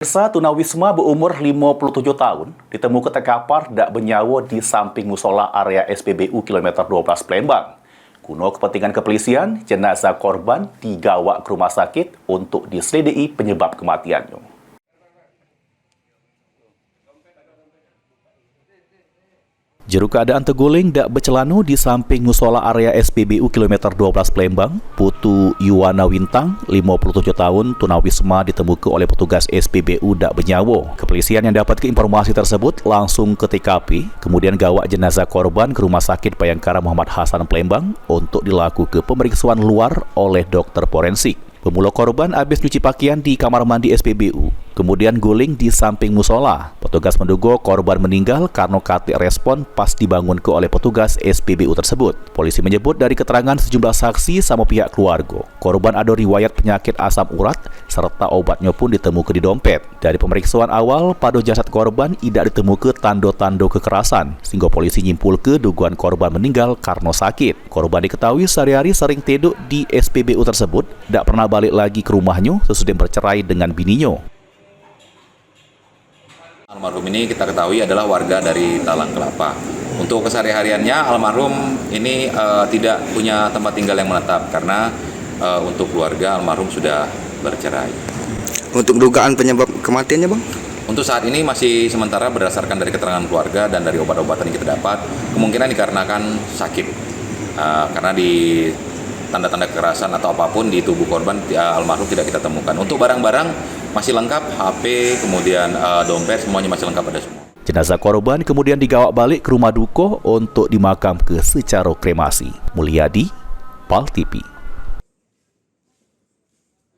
Pemirsa, tunawisma berumur 57 tahun ditemukan terkapar tak bernyawa di samping musola area SPBU kilometer 12 Palembang. Guna kepentingan kepolisian, jenazah korban digawa ke rumah sakit untuk diselidiki penyebab kematiannya. Juru keadaan terguling dak bercelana di samping musola area SPBU kilometer 12 Palembang. Putu Yuwana Wintang, 57 tahun, tunawisma ditemukan oleh petugas SPBU dak bernyawa. Kepolisian yang dapat informasi tersebut langsung ke TKP, kemudian gawak jenazah korban ke Rumah Sakit Bayangkara Muhammad Hasan Palembang untuk dilakukan pemeriksaan luar oleh dokter forensik. Pemula korban habis cuci pakaian di kamar mandi SPBU, kemudian guling di samping musola. Petugas menduga korban meninggal karena katik respon pas dibangunkan oleh petugas SPBU tersebut. Polisi menyebut dari keterangan sejumlah saksi sama pihak keluarga, korban ada riwayat penyakit asam urat serta obatnya pun ditemukan di dompet. Dari pemeriksaan awal, pada jasad korban tidak ditemukan tanda-tanda kekerasan, sehingga polisi nyimpulkan dugaan korban meninggal karena sakit. Korban diketahui sehari-hari sering tidur di SPBU tersebut, tidak pernah balik lagi ke rumahnya sesudah bercerai dengan bininya. Almarhum ini kita ketahui adalah warga dari Talang Kelapa. Untuk kesehari-hariannya, almarhum ini tidak punya tempat tinggal yang menetap karena untuk keluarga almarhum sudah bercerai. Untuk dugaan penyebab kematiannya, Bang? Untuk saat ini masih sementara berdasarkan dari keterangan keluarga dan dari obat-obatan yang kita dapat, kemungkinan dikarenakan sakit. Karena di tanda-tanda kekerasan atau apapun di tubuh korban almarhum tidak kita temukan. Untuk barang-barang masih lengkap, HP, kemudian dompet, semuanya masih lengkap, ada semua. Jenazah korban kemudian digawa balik ke rumah duka untuk dimakamkan secara kremasi. Mulyadi, PAL TV.